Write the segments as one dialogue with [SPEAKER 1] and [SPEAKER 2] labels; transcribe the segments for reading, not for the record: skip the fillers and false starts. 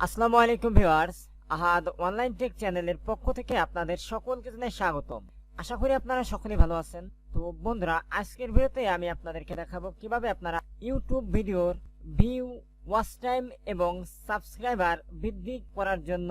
[SPEAKER 1] আসসালামু আলাইকুম ভিউয়ার্স, আহাদ online take চ্যানেলের পক্ষ থেকে আপনাদের সকলকে জানাই স্বাগতম। আশা করি আপনারা সকলেই ভালো আছেন। তো বন্ধুরা, আজকের ভিডিওতে আমি আপনাদেরকে দেখাবো কিভাবে আপনারা ইউটিউব ভিডিওর ভিউ, ওয়াচ টাইম এবং সাবস্ক্রাইবার বৃদ্ধি করার জন্য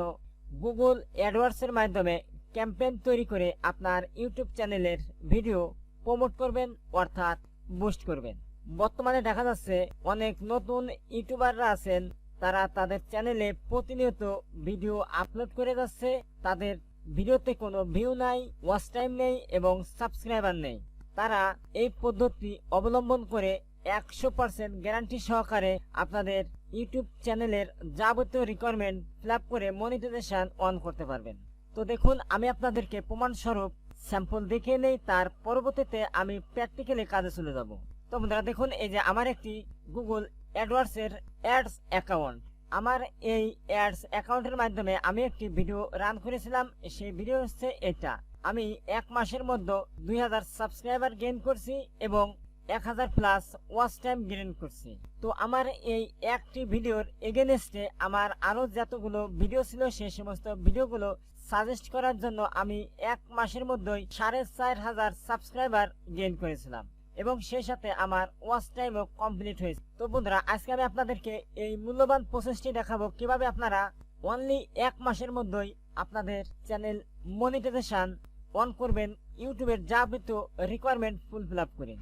[SPEAKER 1] গুগল অ্যাডওয়ার্ডস এর মাধ্যমে ক্যাম্পেইন তৈরি করে আপনার ইউটিউব চ্যানেলের ভিডিও প্রমোট করবেন, অর্থাৎ বুস্ট করবেন। বর্তমানে দেখা যাচ্ছে অনেক নতুন ইউটিউবাররা আছেন, তারা তাদের চ্যানেলে প্রতিনিয়ত ভিডিও আপলোড করে যাচ্ছে। তাদের ভিডিওতে কোনো ভিউ নাই, ওয়াচ টাইম নেই এবং সাবস্ক্রাইবার নেই। তারা এই পদ্ধতি অবলম্বন করে 100% গ্যারান্টি সহকারে আপনাদের ইউটিউব চ্যানেলের যাবতীয় রিকোয়ারমেন্ট ফিল আপ করে মনিটাইজেশন অন করতে পারবেন। তো দেখুন, আমি আপনাদেরকে প্রমাণস্বরূপ স্যাম্পল দেখিয়ে নেই, তার পরবর্তীতে আমি প্র্যাকটিক্যালি কাজে চলে যাব। তো বন্ধুরা দেখুন, এই যে আমার একটি গুগল অ্যাডওয়ার্ডস এর অ্যাডস অ্যাকাউন্ট। আমার এই অ্যাডস অ্যাকাউন্টের মাধ্যমে আমি একটি ভিডিও রান করেছিলাম। সেই ভিডিও হচ্ছে এটা। আমি 1 মাসের মধ্যে 2000 সাবস্ক্রাইবার গেইন করছি এবং 1000 প্লাস ওয়াচ টাইম গেইন করছি। তো আমার এই একটি ভিডিওর এগেনস্টে আমার আরো যতগুলো ভিডিও ছিল সেই সমস্ত ভিডিওগুলো সাজেস্ট করার জন্য আমি 1 মাসের মধ্যেই 4500 সাবস্ক্রাইবার গেইন করেছিলাম এবং সেই সাথে আমার ওয়াচ টাইমও কমপ্লিট হয়েছে। তো বন্ধুরা, আজকে আমি আপনাদেরকে এই মূল্যবান প্রসেসটি দেখাবো কিভাবে আপনারা অনলি 1 মাসের মধ্যেই আপনাদের চ্যানেল মনিটাইজেশন অন করবেন, ইউটিউবের যাবতীয় রিকোয়ারমেন্ট ফুলফিল আপ করে।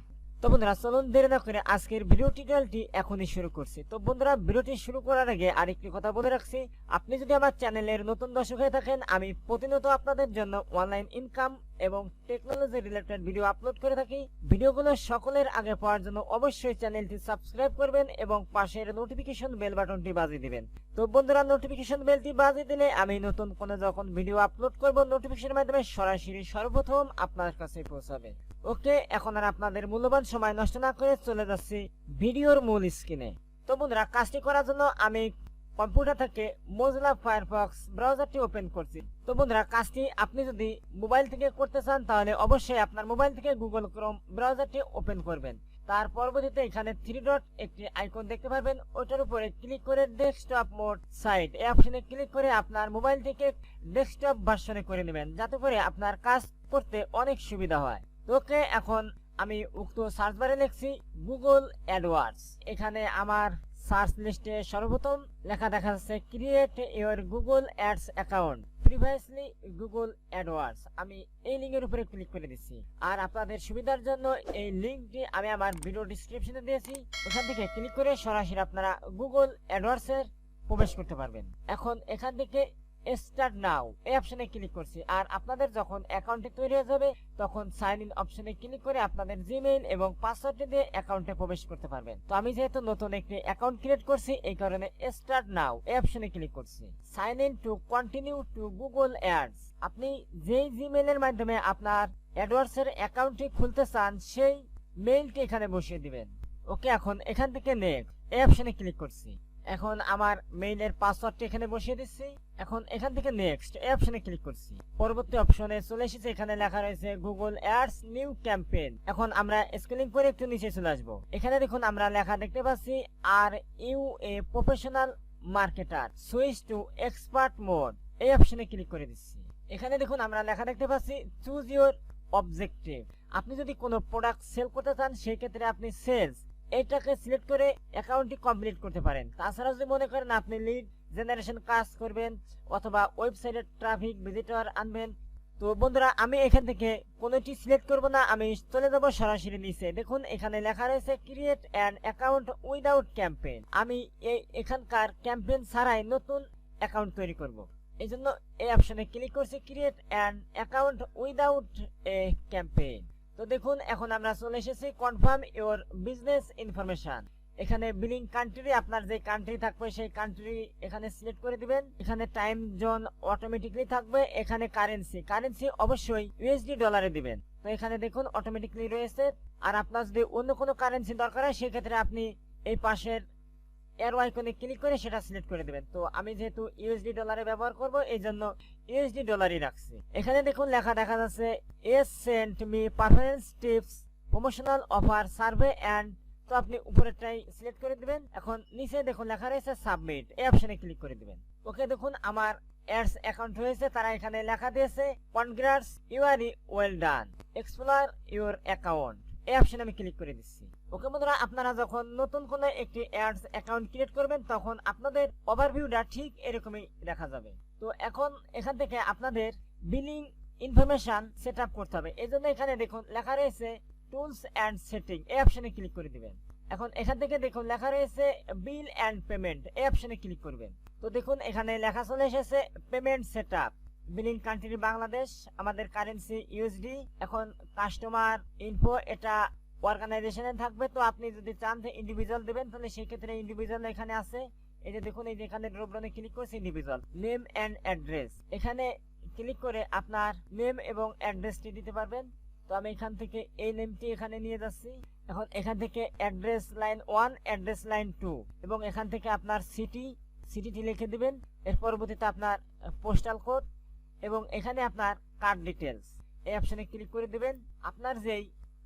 [SPEAKER 1] তো বন্ধুরা, চলুন দেরি না করে আজকের ভিডিও টিউটোরিয়ালটি এখনই শুরু করছি। তো বন্ধুরা, ভিডিওটি শুরু করার আগে আরেকটি কথা বলে রাখছি, আপনি যদি আমার চ্যানেলের নতুন দর্শক হয়ে থাকেন, আমি প্রতিনিয়ত আপনাদের জন্য অনলাইন ইনকাম এবং টেকনোলজি রিলেটেড ভিডিও আপলোড করে থাকি। ভিডিওগুলো সকলের আগে পাওয়ার জন্য অবশ্যই চ্যানেলটি সাবস্ক্রাইব করবেন এবং পাশের নোটিফিকেশন বেল বাটনটি বাজিয়ে দিবেন। তো বন্ধুরা, নোটিফিকেশন বেলটি বাজিয়ে দিলে আমি নতুন কোনো যখন ভিডিও আপলোড করব, নোটিফিকেশনের মাধ্যমে সরাসরি সর্বপ্রথম আপনার কাছে পৌঁছাবে। ওকে, এখন আর আপনাদের মূল্যবান সময় নষ্ট না করে চলে যাচ্ছি ভিডিওর মূল স্ক্রিনে। তো বন্ধুরা, কাজটি করার জন্য আমি কম্পিউটার থেকে মোজিলা ফায়ারফক্স ব্রাউজারটি ওপেন করছি। তো বন্ধুরা, কাজটি আপনি যদি মোবাইল থেকে করতে চান তাহলে অবশ্যই আপনার মোবাইল থেকে গুগল ক্রোম ব্রাউজারটি ওপেন করবেন। তার পরবর্তীতে এখানে 3 ডট একটি আইকন দেখতে পাবেন, ওটার উপরে ক্লিক করে ডেস্কটপ মোড সাইট এই অপশনে ক্লিক করে আপনার মোবাইল থেকে ডেস্কটপ ভার্সনে করে নেবেন, যাতে করে আপনার কাজ করতে অনেক সুবিধা হয়। ওকে, এখন আমি উক্ত সার্চ বারে লিখছি গুগল অ্যাডওয়ার্ডস। এখানে আমার সার্চ লিস্টে সর্বপ্রথম লেখা দেখা যাচ্ছে create your Google ads account previously Google AdWords. আমি এই লিঙ্কের উপরে ক্লিক করে দিচ্ছি। আর আপনাদের সুবিধার জন্য এই লিঙ্কটি আমি আমার ভিডিও ডেসক্রিপশনে দিয়েছি, ওখান থেকে ক্লিক করে সরাসরি আপনারা গুগল অ্যাডওয়ার্ডস এর প্রবেশ করতে পারবেন। এখন এখান থেকে স্টার্ট নাও এই অপশনে ক্লিক করছি। আর আপনাদের যখন অ্যাকাউন্টটি তৈরি হয়ে যাবে তখন সাইন ইন অপশনে ক্লিক করে আপনাদের জিমেইল এবং পাসওয়ার্ডটি দিয়ে অ্যাকাউন্টে প্রবেশ করতে পারবেন। তো আমি যেহেতু নতুন একটি অ্যাকাউন্ট ক্রিয়েট করছি, এই কারণে স্টার্ট নাও এই অপশনে ক্লিক করছি। Sign in to continue to Google Ads. আপনি যেই জিমেইলের মাধ্যমে আপনার অ্যাডওয়ার্ডস এর অ্যাকাউন্টটি খুলতে চান সেই মেইলটি এখানে বসিয়ে দিবেন। ওকে, এখন এখান থেকে নেক্সট এই অপশনে ক্লিক করছি। এখন আমার মেইলের পাসওয়ার্ডটি এখানে বসিয়ে দিচ্ছি। এখন এখান থেকে নেক্সট এই অপশনে ক্লিক করছি। পরবর্তী অপশনে চলে এসেছে, এখানে লেখা রয়েছে গুগল অ্যাডস নিউ ক্যাম্পেইন। এখন আমরা স্ক্রলিং করে একটু নিচে চলে আসবো। এখানে দেখুন আমরা লেখা দেখতে পাচ্ছি আর are a professional marketer, switch to expert mode এই অপশনে ক্লিক করে দিচ্ছি। এখানে দেখুন আমরা লেখা দেখতে পাচ্ছি চুজ ইউর অবজেক্টিভ। আপনি যদি কোনো প্রোডাক্ট সেল করতে চান সেই ক্ষেত্রে আপনি সেলস এইটাকে সিলেক্ট করে অ্যাকাউন্টটি কমপ্লিট করতে পারেন। তাছাড়া যদি মনে করেন আপনি লিড জেনারেশন কাজ করবেন অথবা ওয়েবসাইটে ট্রাফিক ভিজিটর আনবেন, তো বন্ধুরা আমি এখান থেকে কোনোটি সিলেক্ট করব না, আমি চলে যাব সরাসরি নিচে। দেখুন এখানে লেখা রয়েছে create an account without campaign. আমি এখানকার ক্যাম্পেইন ছাড়াই নতুন অ্যাকাউন্ট তৈরি করব, এই জন্য এই অপশনে ক্লিক করছি create an account without a campaign. তো দেখুন এখন আমরা চলে এসেছি কনফার্ম ইওর বিজনেস ইনফরমেশন। এখানে বিলিং কান্ট্রি, আপনার যে কান্ট্রি থাকবে সেই কান্ট্রি এখানে সিলেক্ট করে দিবেন। এখানে টাইম জোন অটোমেটিকলি থাকবে। এখানে কারেন্সি অবশ্যই ইউএসডি ডলারে দিবেন। তো এখানে দেখুন অটোমেটিকলি রয়েছে। আর আপনার যদি অন্য কোনো কারেন্সি দরকার হয় সেক্ষেত্রে আপনি এই পাশের এরো আইকনে ক্লিক করে সেটা সিলেক্ট করে দিবেন। তো আমি যেহেতু ইউএসডি ডলারে ব্যবহার করব এই জন্য ইউএসডি ডলারই রাখছি। এখানে দেখুন লেখা দেখা যাচ্ছে yes sent me performance tips promotional offer survey and তো আপনি উপরেরটাই সিলেক্ট করে দিবেন। এখন নিচে দেখুন লেখা রয়েছে সাবমিট, এই অপশনে ক্লিক করে দিবেন। ওকে, দেখুন আমার অ্যাডস অ্যাকাউন্ট হয়েছে। তারা এখানে লেখা দিয়েছে congrats, you are well done, explore your account, এই অপশনে আমি ক্লিক করে দিচ্ছি। ওকে বন্ধুরা, আপনারা যখন নতুন কোনো একটি অ্যাডস অ্যাকাউন্ট ক্রিয়েট করবেন তখন আপনাদের ওভারভিউটা ঠিক এরকমই দেখা যাবে। তো এখন এখান থেকে আপনাদের বিলিং ইনফরমেশন সেট আপ করতে হবে। এই জন্য এখানে দেখুন লেখা রয়েছে টুলস অ্যান্ড সেটিং, এই অপশনে ক্লিক করে দিবেন। এখন এখান থেকে দেখুন লেখা রয়েছে বিল অ্যান্ড পেমেন্ট, এই অপশনে ক্লিক করবেন। তো দেখুন এখানে লেখা চলে এসেছে payment set up, billing country Bangladesh, আমাদের কারেন্সি ইউএসডি। এখন কাস্টমার ইনফো এটা অর্গানাইজেশনে থাকবে। তো আপনি যদি চান যে ইন্ডিভিজুয়াল দেবেন তাহলে সেই ক্ষেত্রে ইন্ডিভিজুয়াল এখানে আছে। এই যে দেখুন, এই যে এখানে ড্রপ ডাউনে ক্লিক করছি ইন্ডিভিজুয়াল, নেম এন্ড অ্যাড্রেস, এখানে ক্লিক করে আপনার নেম এবং অ্যাড্রেসটি দিতে পারবেন। তো আমি এখান থেকে এই নেমটি এখানে নিয়ে যাচ্ছি। এখন এখান থেকে অ্যাড্রেস লাইন 1, অ্যাড্রেস লাইন 2 এবং এখান থেকে আপনার সিটিটি লিখে দিবেন। এর পরবর্তীতে আপনার পোস্টাল কোড এবং এখানে আপনার কার্ড ডিটেলস, এই অপশনে ক্লিক করে দিবেন। আপনার যেই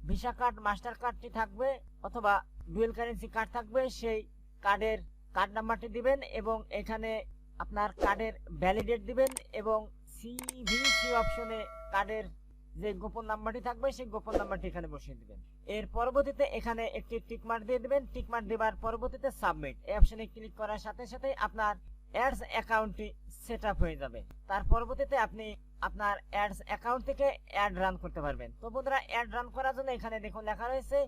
[SPEAKER 1] ভিসা কার্ড, মাস্টার কার্ডটি থাকবে অথবা ডুয়েল কারেন্সি কার্ড থাকবে সেই কার্ডের কার্ড নাম্বারটি দিবেন এবং এখানে আপনার কার্ডের ভ্যালিডেট দিবেন এবং সিভিসি অপশনে কার্ডের যে গোপন নাম্বারটি থাকবে সেই গোপন নাম্বারটি এখানে বসিয়ে দিবেন। এর পরবর্তীতে এখানে একটি টিকমার্ক দিয়ে দিবেন। টিকমার্ক দেওয়ার পরবর্তীতে সাবমিট, এই অপশনে ক্লিক করার সাথে সাথে আপনার অ্যাডস অ্যাকাউন্টটি সেট আপ হয়ে যাবে। তার পরবর্তীতে আপনি আপনার অ্যাডস অ্যাকাউন্ট থেকে অ্যাড রান করতে পারবেন। তো বন্ধুরা, অ্যাড রান করার জন্য এখানে দেখুন লেখা রয়েছে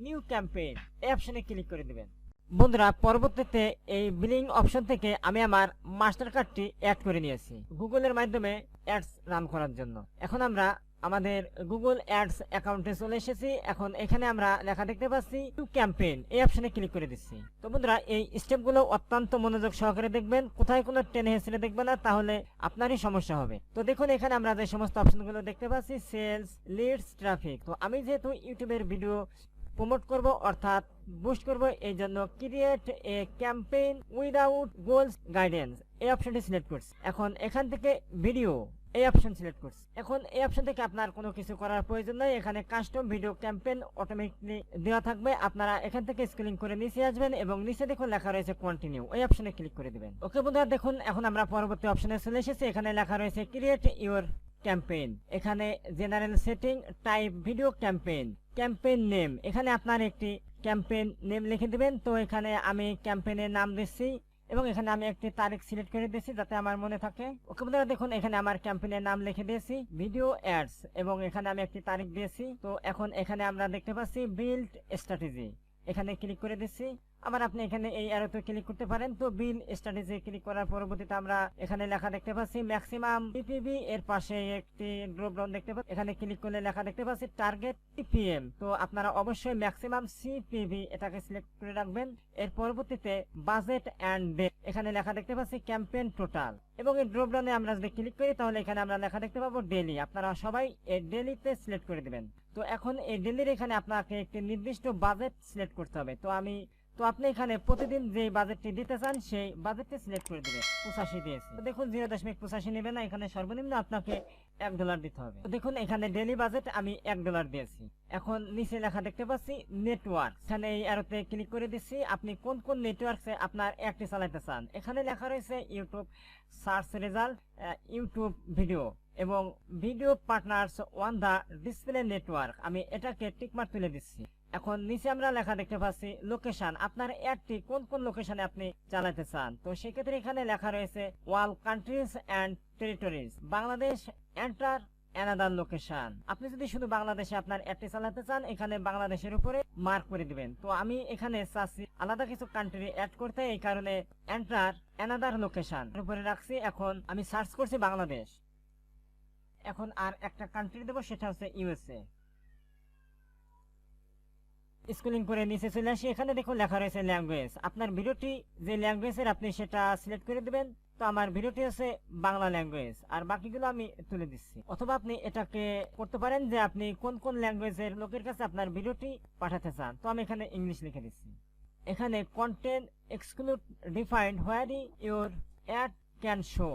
[SPEAKER 1] নিউ ক্যাম্পেইন, এই অপশনে ক্লিক করে দিবেন। বন্ধুরা, পরবর্তীতে এই বিলিং অপশন থেকে আমি আমার মাস্টার কার্ডটি অ্যাড করে নিয়েছি গুগলের মাধ্যমে অ্যাডস রান করার জন্য। এখন আমরা আমাদের গুগল অ্যাডস অ্যাকাউন্টে চলে এসেছি। এখন এখানে আমরা লেখা দেখতে পাচ্ছি টু ক্যাম্পেইন, এই অপশনে ক্লিক করে দিচ্ছি। তো বন্ধুরা, এই স্টেপগুলো অত্যন্ত মনোযোগ সহকারে দেখবেন, কোথায় কোনো টেনে হেসড়ে দেখবেন না, তাহলে আপনারই সমস্যা হবে। তো দেখুন এখানে আমরা যে সমস্ত অপশনগুলো দেখতে পাচ্ছি, সেলস, লিডস, ট্রাফিক। তো আমি যেহেতু ইউটিউবের ভিডিও প্রমোট করব অর্থাৎ বুস্ট করব, এই জন্য create a campaign without goals guidance, এই অপশনটি সিলেক্ট করছি। এখন এখান থেকে ভিডিও, এই অপশন সিলেক্ট করছি। এখন এই অপশন থেকে আপনার কোনো কিছু করার প্রয়োজন নাই, এখানে কাস্টম ভিডিও ক্যাম্পেইন অটোমেটিকলি দেওয়া থাকবে। আপনারা এখান থেকে স্ক্রলিং করে নিচে আসবেন এবং নিচে দেখুন লেখা রয়েছে কন্টিনিউ, এই অপশনে ক্লিক করে দিবেন। ওকে বন্ধুরা, দেখুন এখন আমরা পরবর্তী অপশনে চলে এসেছি। এখানে লেখা রয়েছে ক্রিয়েট ইউর ক্যাম্পেইন, এখানে general setting, type video campaign, campaign name, এখানে আপনার একটি ক্যাম্পেইন নেম লিখে দিবেন। তো এখানে আমি ক্যাম্পেইনের নাম দিচ্ছি এবং এখানে আমি একটি তারিখ সিলেক্ট করে দিয়েছি যাতে আমার মনে থাকে। ওকে বন্ধুরা, দেখুন এখানে আমার ক্যাম্পেইনের নাম লিখে দিয়েছি ভিডিও অ্যাডস এবং এখানে আমি একটি তারিখ দিয়েছি। তো এখন এখানে আমরা দেখতে পাচ্ছি বিল্ড স্ট্র্যাটেজি, এখানে ক্লিক করে দিচ্ছি। আবার আপনি এখানে এই অ্যারোতে ক্লিক করতে পারেন। তো বিল স্ট্র্যাটেজি ক্লিক করার পরবর্তীতে আমরা এখানে লেখা দেখতে পাচ্ছি ম্যাক্সিমাম টিপিবি, এর পাশে একটি ড্রপ ডাউন দেখতে পাচ্ছি, এখানে ক্লিক করলে লেখা দেখতে পাচ্ছি টার্গেট টিপিএম। তো আপনারা অবশ্যই ম্যাক্সিমাম সিপিবি এটাকে সিলেক্ট করে রাখবেন। এর পরবর্তীতে বাজেট এন্ড ডেট, এখানে লেখা দেখতে পাচ্ছি ক্যাম্পেইন টোটাল এবং এই ড্রপ ডাউনে আমরা যদি ক্লিক করি তাহলে এখানে আমরা লেখা দেখতে পাবো ডেইলি, আপনারা সবাই এই ডেইলিতে সিলেক্ট করে দিবেন। তো এখন এই ডেইলির এখানে আপনাকে একটি নির্দিষ্ট বাজেট সিলেক্ট করতে হবে। তো আপনি এখানে প্রতিদিন যে বাজেটটি দিতে চান সেই বাজেটটি সিলেক্ট করে দিবেন। 85 দিয়েছি। তো দেখুন 0.85 নেবে না, এখানে সর্বনিম্ন আপনাকে $1 দিতে হবে। তো দেখুন এখানে ডেইলি বাজেট আমি $1 দিয়েছি। এখন নিচে লেখা দেখতে পাচ্ছি নেটওয়ার্ক, এখানে এই অ্যারোতে ক্লিক করে দিচ্ছি। আপনি কোন কোন নেটওয়ার্কসে আপনার অ্যাডটি চালাতে চান, এখানে লেখা রয়েছে YouTube search result, YouTube video এবং video partners on the display network, আমি এটাকে টিকমার্ক তুলে দিচ্ছি। এখন নিচে আমরা লেখা দেখতে পাচ্ছি লোকেশন, আপনার অ্যাডটি কোন কোন লোকেশনে আপনি চালাতে চান। তো সেক্ষেত্রে এখানে লেখা রয়েছে all countries and territories, Bangladesh enter another location. আপনি যদি শুধু বাংলাদেশে আপনার অ্যাডটি চালাতে চান এখানে বাংলাদেশের উপরে মার্ক করে দিবেন। তো আমি এখানে চাচ্ছি আলাদা কিছু কান্ট্রি অ্যাড করতে, এই কারণে এন্টার অ্যানাদার লোকেশন উপরে রাখছি। এখন আমি সার্চ করছি বাংলাদেশ। এখন আর একটা কান্ট্রি দেবো, সেটা হচ্ছে ইউএসএ। স্ক্রলিং করে নিচে চলে আসি, এখানে দেখুন লেখা রয়েছে ল্যাঙ্গুয়েজ, আপনার ভিডিওটি যে ল্যাঙ্গুয়েজের আপনি সেটা সিলেক্ট করে দিবেন। তো আমার ভিডিওটি হচ্ছে বাংলা ল্যাঙ্গুয়েজ আর বাকিগুলো আমি তুলে দিচ্ছি। অথবা আপনি এটাকে করতে পারেন যে আপনি কোন কোন ল্যাঙ্গুয়েজের লোকের কাছে আপনার ভিডিওটি পাঠাতে চান। তো আমি এখানে ইংলিশ লিখে দিচ্ছি। এখানে content exclude defined where your add can show,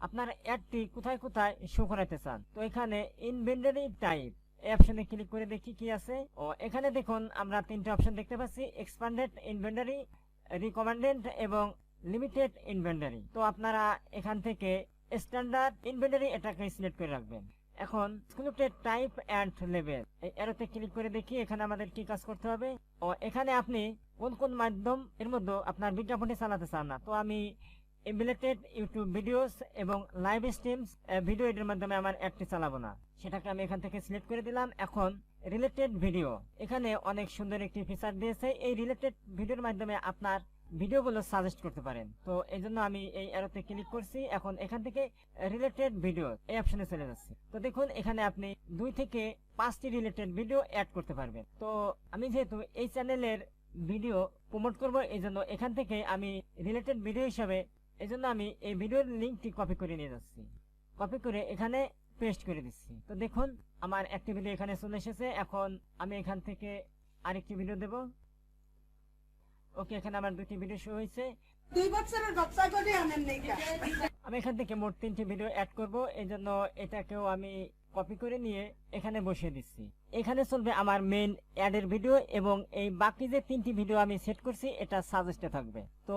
[SPEAKER 1] আপনার অ্যাডটি কোথায় কোথায় শো করাতে চান। তো এখানে ইনভেন্টরি টাইপ, এই অপশনে ক্লিক করে দেখি কি আছে। ও এখানে দেখুন আমরা তিনটা অপশন দেখতে পাচ্ছি, এক্সপ্যান্ডেড ইনভেন্টরি, রিকমেন্ডেড এবং লিমিটেড ইনভেন্টরি। তো আপনারা এখান থেকে স্ট্যান্ডার্ড ইনভেন্টরি এটাকে সিলেক্ট করে রাখবেন। এখন সিলেক্টেড টাইপ এন্ড লেভেল, এই এরোতে ক্লিক করে দেখি এখানে আমাদের কি কাজ করতে হবে। ও এখানে আপনি কোন কোন মাধ্যম এর মধ্যে আপনার বিজ্ঞাপনটি চালাতে চান না, তো আমি এমবিলেটেড ইউটিউব ভিডিওস এবং লাইভ স্ট্রিমস ভিডিও এর মাধ্যমে আমার অ্যাডটি চালাবো না, সেটাকে আমি এখান থেকে সিলেক্ট করে দিলাম। এখন রিলেটেড ভিডিও, এখানে অনেক সুন্দর একটি ফিচার দিয়েছে, এই রিলেটেড ভিডিওর মাধ্যমে আপনার ভিডিওগুলো সাজেস্ট করতে পারেন। তো এই জন্য আমি এই অ্যারোতে ক্লিক করছি। এখন এখান থেকে রিলেটেড ভিডিও এই অপশনে চলে যাচ্ছে। তো দেখুন এখানে আপনি 2 থেকে 5টি রিলেটেড ভিডিও অ্যাড করতে পারবেন। তো আমি যেহেতু এই চ্যানেলের ভিডিও প্রমোট করব, এই জন্য এখান থেকে আমি রিলেটেড ভিডিও হিসাবে এই জন্য আমি এই ভিডিওর লিঙ্কটি কপি করে নিয়ে যাচ্ছি, কপি করে এখানে পেস্ট করে দিচ্ছি। তো দেখুন আমার একটি ভিডিও এখানে চলে এসেছে। এখন আমি এখান থেকে আরেকটি ভিডিও দেব। ওকে, এখানে আমার 2টি ভিডিও শো হয়েছে।
[SPEAKER 2] 2 বছরের বাচ্চা করে আনেন নাই কা?
[SPEAKER 1] আমি এখান থেকে মোট 3টি ভিডিও অ্যাড করব, এই জন্য এটাকেও আমি কপি করে নিয়ে এখানে বসিয়ে দিচ্ছি। এখানে চলবে আমার মেইন অ্যাডের ভিডিও এবং এই বাকি যে 3টি ভিডিও আমি সেট করছি এটা সাজেস্টে থাকবে। তো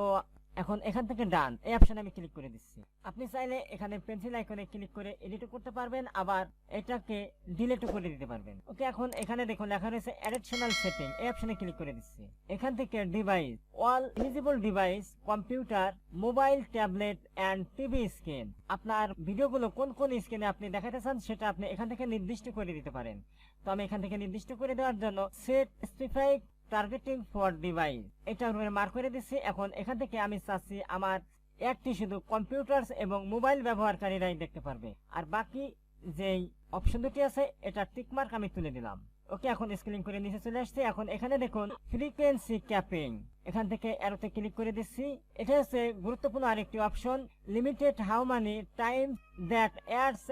[SPEAKER 1] এখন এখান থেকে ডান এই অপশনে আমি ক্লিক করে দিচ্ছি। আপনি চাইলে এখানে পেন্সিল আইকনে ক্লিক করে এডিটও করতে পারবেন, আবার এটাকে ডিলিটও করে দিতে পারবেন। ওকে, এখন এখানে দেখুন লেখা রয়েছে অ্যাডিশনাল সেটিং, এই অপশনে ক্লিক করে দিচ্ছি। এখান থেকে device, all eligible device, computer, mobile, tablet and TV screen, আপনার ভিডিওগুলো কোন কোন স্ক্রিনে আপনি দেখাতে চান সেটা আপনি এখান থেকে নির্দিষ্ট করে দিতে পারেন। তো আমি এখান থেকে নির্দিষ্ট করে দেওয়ার জন্য set specified targeting for device এটা মার্ক করে দিচ্ছি। এখন এখান থেকে আমি চাচ্ছি আমার অ্যাডটি শুধু কম্পিউটার এবং মোবাইল ব্যবহারকারীরাই দেখতে পারবে, আর বাকি যেই অপশন দুটি আছে এটা টিক মার্ক আমি তুলে দিলাম। ওকে, এখন স্ক্রিন করে নিচে চলে আসছে। এখন এখানে দেখুন ফ্রিকোয়েন্সি ক্যাপিং, এখান থেকে অ্যারোতে ক্লিক করে দিচ্ছি। এটা হচ্ছে গুরুত্বপূর্ণ আরেকটি option, limited how money time that ads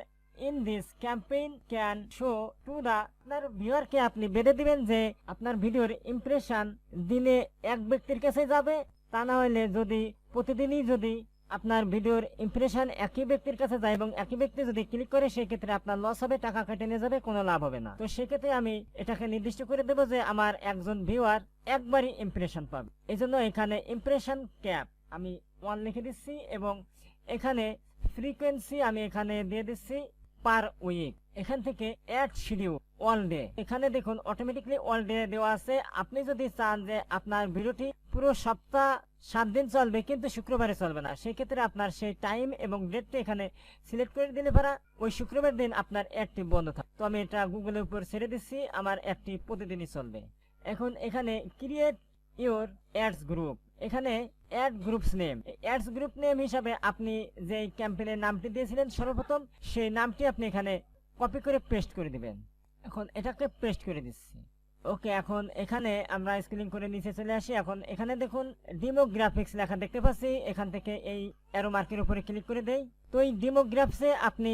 [SPEAKER 1] in this campaign can show to the আপনার ভিউয়ারকে আপনি বেঁধে দিবেন যে আপনার ভিডিওর ইমপ্রেশন দিনে এক ব্যক্তির কাছে যাবে, তা না হলে যদি প্রতিদিনই যদি আপনার ভিডিওর ইমপ্রেশন একই ব্যক্তির কাছে যায় এবং একই ব্যক্তি যদি ক্লিক করে সেক্ষেত্রে আপনার লস হবে, টাকা কেটে নিয়ে যাবে, কোনো লাভ হবে না। তো সেক্ষেত্রে আমি এটাকে নির্দিষ্ট করে দেবো যে আমার একজন ভিউয়ার একবারই ইমপ্রেশন পাবে, এই জন্য এখানে ইমপ্রেশন ক্যাপ আমি 1 লিখে দিচ্ছি এবং এখানে ফ্রিকোয়েন্সি আমি এখানে দিয়ে দিচ্ছি পার উইক। এখান থেকে অ্যাড শিডিউল অল ডে, এখানে দেখুন অটোমেটিকলি অল ডে দেওয়া আছে। আপনি যদি চান যে আপনার ভিডিওটি পুরো সপ্তাহ 7 দিন চলবে কিন্তু শুক্রবারে চলবে না, সেক্ষেত্রে আপনার সেই টাইম এবং ডেটটি এখানে সিলেক্ট করে দিলে পারা ওই শুক্রবার দিন আপনার অ্যাডটি বন্ধ থাকে। তো আমি এটা গুগলের উপর ছেড়ে দিচ্ছি, আমার অ্যাডটি প্রতিদিনই চলবে। এখন এখানে ক্রিয়েট ইউর অ্যাডস গ্রুপ, এখানে ad groups name, ads group name হিসাবে আপনি যে ক্যাম্পেইনের নামটি দিয়েছিলেন সর্বপ্রথম সেই নামটি আপনি এখানে কপি করে পেস্ট করে দিবেন। এখন এটাকে পেস্ট করে দিচ্ছি। ওকে, এখন এখানে আমরা স্ক্রিন করে নিচে চলে আসি। এখন এখানে দেখুন ডেমোগ্রাফিক্স লেখা দেখতে পাচ্ছি, এখান থেকে এই অ্যারো মার্কের উপরে ক্লিক করে দেই। তো এই ডেমোগ্রাফিক্সে আপনি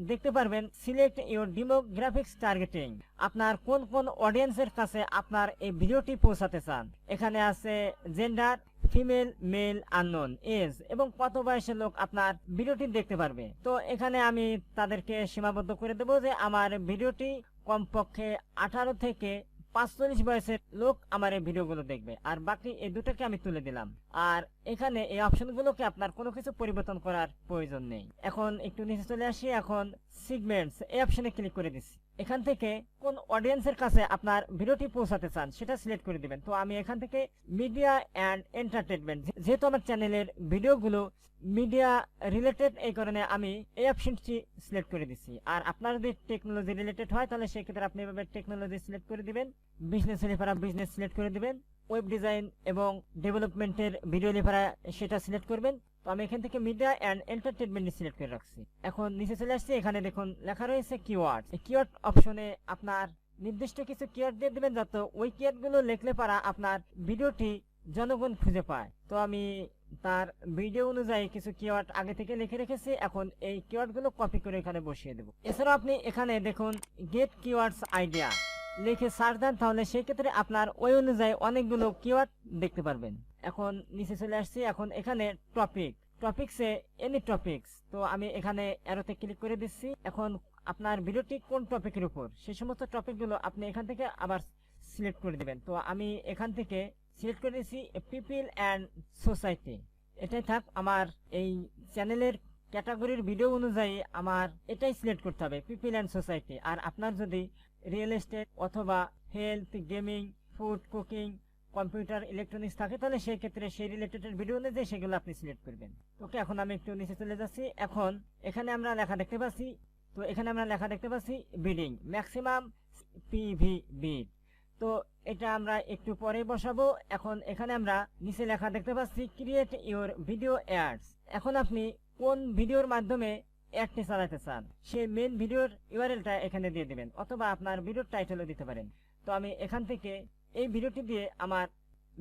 [SPEAKER 1] দেখতে পারবেন সিলেক্ট ইউর ডেমোগ্রাফিক্স টার্গেটিং, আপনার কোন কোন অডিয়েন্সের কাছে আপনার এই ভিডিওটি পৌঁছাতে চান। এখানে আছে gender, female, male, unknown, age এবং কত বয়সের লোক আপনার ভিডিওটি দেখতে পারবে। তো এখানে আমি তাদেরকে সীমাবদ্ধ করে দেবো যে আমার ভিডিওটি কমপক্ষে 18 থেকে 45 বয়সের লোক আমার এই ভিডিওগুলো দেখবে, আর বাকি এই দুটোকে আমি তুলে দিলাম। আর এখানে এই অপশনগুলোকে আপনার কোনো কিছু পরিবর্তন করার প্রয়োজন নেই। এখন একটু নিচে চলে আসি, এখন সিগমেন্টস এই অপশনে ক্লিক করে দিচ্ছি। এখান থেকে কোন অডিয়েন্সের কাছে আপনার ভিডিওটি পৌঁছাতে চান সেটা সিলেক্ট করে দিবেন। তো আমি এখান থেকে মিডিয়া অ্যান্ড এন্টারটেনমেন্ট, যেহেতু আমার চ্যানেলের ভিডিওগুলো মিডিয়া রিলেটেড এই কারণে আমি এই অপশনটি সিলেক্ট করে দিচ্ছি। আর আপনার যদি টেকনোলজি রিলেটেড হয় তাহলে সেক্ষেত্রে আপনি এভাবে টেকনোলজি সিলেক্ট করে দিবেন, বিজনেস লিফারা বিজনেস সিলেক্ট করে দিবেন, ওয়েব ডিজাইন এবং ডেভেলপমেন্টের ভিডিও লিফারা সেটা সিলেক্ট করবেন। তো আমি এখান থেকে মিডিয়া অ্যান্ড এন্টারটেনমেন্ট সিলেক্ট করে রাখছি। এখন নিচে চলে আসছি, এখানে দেখুন লেখা রয়েছে কিওয়ার্ড, এই কিওয়ার্ড অপশনে আপনার নির্দিষ্ট কিছু কিওয়ার্ড দিয়ে দিবেন যাতে ওই কিওয়ার্ডগুলো লিখলে পারা আপনার ভিডিওটি জনগণ খুঁজে পায়। তো আমি তার ভিডিও অনুযায়ী কিছু কিওয়ার্ড আগে থেকে লিখে রেখেছি, এখন এই কিওয়ার্ডগুলো কপি করে এখানে বসিয়ে দেব। এছাড়াও আপনি এখানে দেখুন গেট কিওয়ার্ডস আইডিয়া লিখে সার্চ দেন, তাহলে সেই ক্ষেত্রে আপনার ওই অনুযায়ী অনেকগুলো কিওয়ার্ড দেখতে পারবেন। এখন নিচে চলে আসছি, এখন এখানে টপিকসে এনি টপিকস, তো আমি এখানে অ্যারোতে ক্লিক করে দিচ্ছি। এখন আপনার ভিডিওটি কোন টপিকের উপর, সেই সমস্ত টপিকগুলো আপনি এখান থেকে আবার সিলেক্ট করে দিবেন। তো আমি এখান থেকে সিলেক্ট করে দিয়েছি পিপল অ্যান্ড সোসাইটি। এটাই থাক, আমার এই চ্যানেলের ক্যাটাগরির ভিডিও অনুযায়ী আমার এটাই সিলেক্ট করতে হবে, পিপল অ্যান্ড সোসাইটি। আর আপনার যদি রিয়েল এস্টেট অথবা health, gaming, food, cooking, computer, electronics থাকে, তাহলে সেই ক্ষেত্রে সেই রিলেটেড ভিডিও অনুযায়ী সেগুলো আপনি সিলেক্ট করবেন। ওকে, এখন আমি একটু নিচে চলে যাচ্ছি। এখন এখানে আমরা লেখা দেখতে পাচ্ছি, তো এখানে আমরা লেখা দেখতে পাচ্ছি বিডিং ম্যাক্সিমাম পিভি বিড। তো এটা আমরা একটু পরে বসাবো। এখন এখানে আমরা নিচে লেখা দেখতে পাচ্ছি ক্রিয়েট ইউর ভিডিও অ্যাডস। এখন আপনি কোন ভিডিওর মাধ্যমে অ্যাডটি চালাতে চান সেই মেন ভিডিওর ইউআরএলটা এখানে দিয়ে দিবেন, অথবা আপনার ভিডিওর টাইটেলও দিতে পারেন। তো আমি এখান থেকে এই ভিডিওটি দিয়ে আমার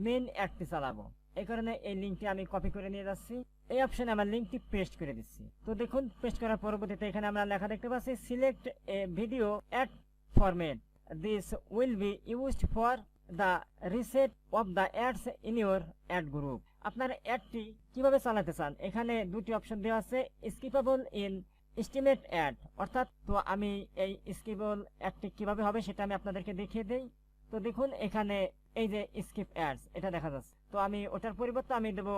[SPEAKER 1] মেন অ্যাডটি চালাবো, এই কারণে এই লিঙ্কটি আমি কপি করে নিয়ে যাচ্ছি। এই অপশনে আমার লিঙ্কটি পেস্ট করে দিচ্ছি। তো দেখুন, পেস্ট করার পরবর্তীতে এখানে আমরা লেখা দেখতে পাচ্ছি select A video ad format, this will be used for the reset of the ads in your add group. আপনার অ্যাডটি কিভাবে চালাতে চান, এখানে দুটি অপশন দেওয়া আছে, স্কিপেবল ইন এস্টিমেট অ্যাড, অর্থাৎ তো আমি এই স্কিপেবল অ্যাডটি কিভাবে হবে সেটা আমি আপনাদেরকে দেখিয়ে দেই। তো দেখুন এখানে এই যে স্কিপ অ্যাডস এটা দেখা যাচ্ছে, তো আমি ওটার পরিবর্তে আমি দেবো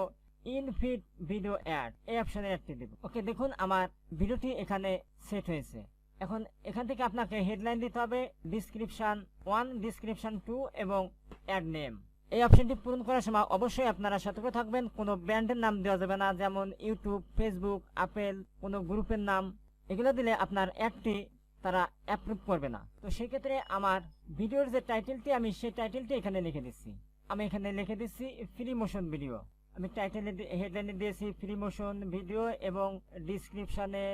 [SPEAKER 1] ইনফিড ভিডিও অ্যাড, এই অপশনে অ্যাডটি দেব। ওকে, দেখুন আমার ভিডিওটি এখানে সেট হয়েছে। এখন এখান থেকে আপনাকে হেডলাইন দিতে হবে, ডেসক্রিপশন 1, ডেসক্রিপশন 2 এবং অ্যাড নেম। এই অপশনটি পূরণ করার সময় অবশ্যই আপনারা সতর্ক থাকবেন, কোনো ব্র্যান্ডের নাম দেওয়া যাবে না, যেমন ইউটিউব, ফেসবুক, আপেল, কোনো গ্রুপের নাম। এগুলো দিলে আপনার অ্যাডটি তারা অ্যাপ্রুভ করবে না। তো সেই ক্ষেত্রে আমার ভিডিওর যে টাইটেলটি, আমি সেই টাইটেলটি এখানে লিখে দিচ্ছি। আমি এখানে লিখে দিচ্ছি ফ্রি মোশন ভিডিও। আমি টাইটেলে হেডলাইনে দিয়েছি ফ্রি মোশন ভিডিও এবং ডিসক্রিপশনে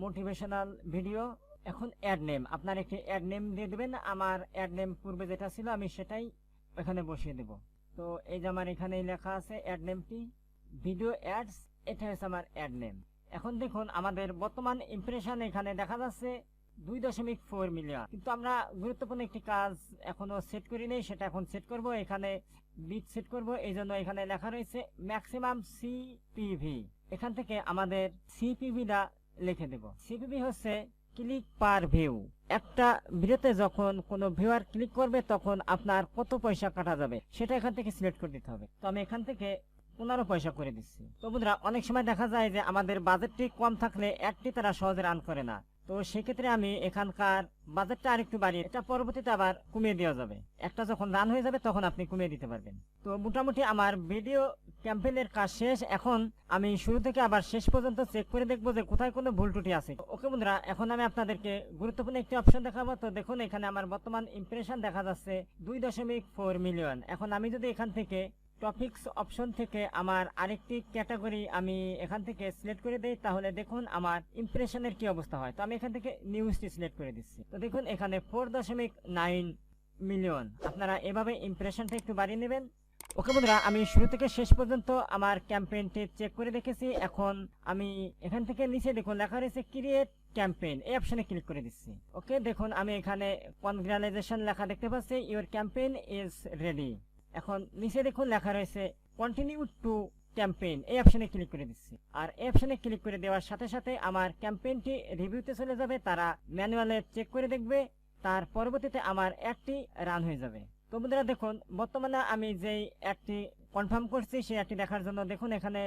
[SPEAKER 1] মোটিভেশনাল ভিডিও। এখন অ্যাড নেম, আপনার একটি অ্যাড নেম দিয়ে দেবেন। আমার অ্যাড নেম পূর্বে যেটা ছিল আমি সেটাই এখানে বসিয়ে দেব। তো এই যে আমার এখানে লেখা আছে অ্যাড নেমটি ভিডিও অ্যাডস, এটা হচ্ছে আমার অ্যাড নেম। এখন দেখুন আমাদের বর্তমান ইমপ্রেশন এখানে দেখা যাচ্ছে 2.4 মিলিয়ন, কিন্তু আমরা গুরুত্বপূর্ণ একটি কাজ এখনো সেট করি নেই, সেটা এখন সেট করব। এখানে বিট সেট করব, এই জন্য এখানে লেখা রয়েছে ম্যাক্সিমাম সিপিভি। এখান থেকে আমাদের সিপিভিটা লিখে দেব। সিপিভি হচ্ছে ক্লিক পার ভিউ। একটা ভিডিওতে যখন কোনো ভিউয়ার ক্লিক করবে তখন আপনার কত পয়সা কাটা যাবে সেটা এখান থেকে সিলেক্ট করে দিতে হবে। তো আমি এখান থেকে 15 পয়সা করে দিচ্ছি। তো বন্ধুরা, অনেক সময় দেখা যায় যে আমাদের বাজেটটি কম থাকলে অ্যাডটি তারা সহজে রান করে না। তো সেক্ষেত্রে আমি এখানকার বাজেটটা আরেকটু বাড়িয়ে এটা পরবর্তীতে আবার কমিয়ে দেওয়া যাবে। একটা যখন রান হয়ে যাবে তখন আপনি কমিয়ে দিতে পারবেন। তো মোটামুটি আমার ভিডিও ক্যাম্পেইনের কাজ শেষ। এখন আমি শুরু থেকে আবার শেষ পর্যন্ত চেক করে দেখবো যে কোথায় কোনো ভুল ত্রুটি আছে। ওকে বন্ধুরা, এখন আমি আপনাদেরকে গুরুত্বপূর্ণ একটি অপশন দেখাবো। তো দেখুন এখানে আমার বর্তমান ইমপ্রেশন দেখা যাচ্ছে 2.4 মিলিয়ন। এখন আমি যদি এখান থেকে টপিকস অপশন থেকে আমার আরেকটি ক্যাটাগরি আমি এখান থেকে সিলেক্ট করে দেই, তাহলে দেখুন আমার ইমপ্রেশনের কি অবস্থা হয়। তো আমি এখান থেকে নিউজটি সিলেক্ট করে দিচ্ছি। তো দেখুন এখানে 4.9 মিলিয়ন। আপনারা এভাবে ইমপ্রেশনটা একটু বাড়িয়ে নেবেন। ওকে বন্ধুরা, আমি শুরু থেকে শেষ পর্যন্ত আমার ক্যাম্পেইনটি চেক করে দেখেছি। এখন আমি এখান থেকে নিচে দেখুন লেখা রয়েছে ক্রিয়েট ক্যাম্পেইন, এই অপশনে ক্লিক করে দিচ্ছি। ওকে, দেখুন আমি এখানে কনগ্রাচুলেশন লেখা দেখতে পাচ্ছি, ইউর ক্যাম্পেইন ইজ রেডি। এখন নিচে দেখুন লেখা রয়েছে কন্টিনিউ টু ক্যাম্পেইন, এই অপশনে ক্লিক করে দিচ্ছি। আর এই অপশনে ক্লিক করে দেওয়ার সাথে সাথে আমার ক্যাম্পেইনটি রিভিউতে চলে যাবে, তারা ম্যানুয়ালে চেক করে দেখবে, তার পরবর্তীতে আমার অ্যাডটি রান হয়ে যাবে। তো বন্ধুরা দেখুন, বর্তমানে আমি যেই অ্যাডটি কনফার্ম করছি সেই অ্যাডটি দেখার জন্য দেখুন এখানে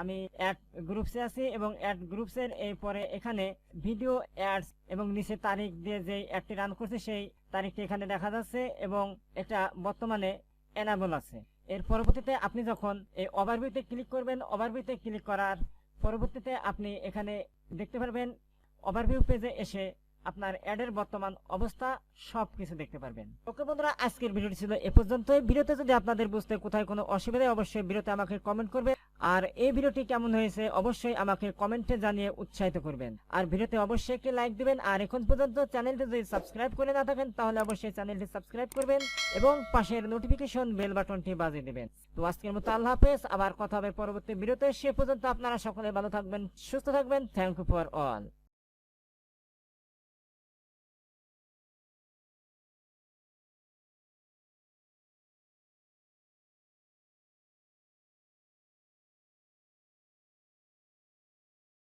[SPEAKER 1] আমি অ্যাড গ্রুপসে আছি এবং অ্যাড গ্রুপসের এই পরে এখানে ভিডিও অ্যাডস এবং নিচে তারিখ দিয়ে যে অ্যাডটি রান করছে সেই তারিখটি এখানে দেখা যাচ্ছে এবং এটা বর্তমানে এনাবল আছে। এর পরবর্তীতে আপনি যখন এই ওভারভিউতে ক্লিক করবেন, ওভারভিউতে ক্লিক করার পরবর্তীতে আপনি এখানে দেখতে পারবেন ওভারভিউ পেজে এসে আপনার অ্যাডের বর্তমান অবস্থা সবকিছু দেখতে পারবেন। ওকে বন্ধুরা, আজকের ভিডিওটি ছিল এ পর্যন্তই। ভিডিওতে যদি আপনাদের বুঝতে কোথায় কোনো অসুবিধা অবশ্যই ভিডিওতে আমাকে কমেন্ট করবে, আর এই ভিডিওটি কেমন হয়েছে অবশ্যই আমাকে কমেন্টে জানিয়ে উৎসাহিত করবেন। আর ভিডিওতে অবশ্যই একটি লাইক দিবেন। আর এখন পর্যন্ত চ্যানেলটি যদি সাবস্ক্রাইব করে না থাকেন তাহলে অবশ্যই চ্যানেলটি সাবস্ক্রাইব করবেন এবং পাশের নোটিফিকেশন বেল বাটনটি বাজিয়ে দিবেন। তো আজকের মতো আল্লাহ হাফেজ, আবার কথা হবে পরবর্তী ভিডিওতে। সে পর্যন্ত আপনারা সকলে ভালো থাকবেন, সুস্থ থাকবেন। Thank you for all.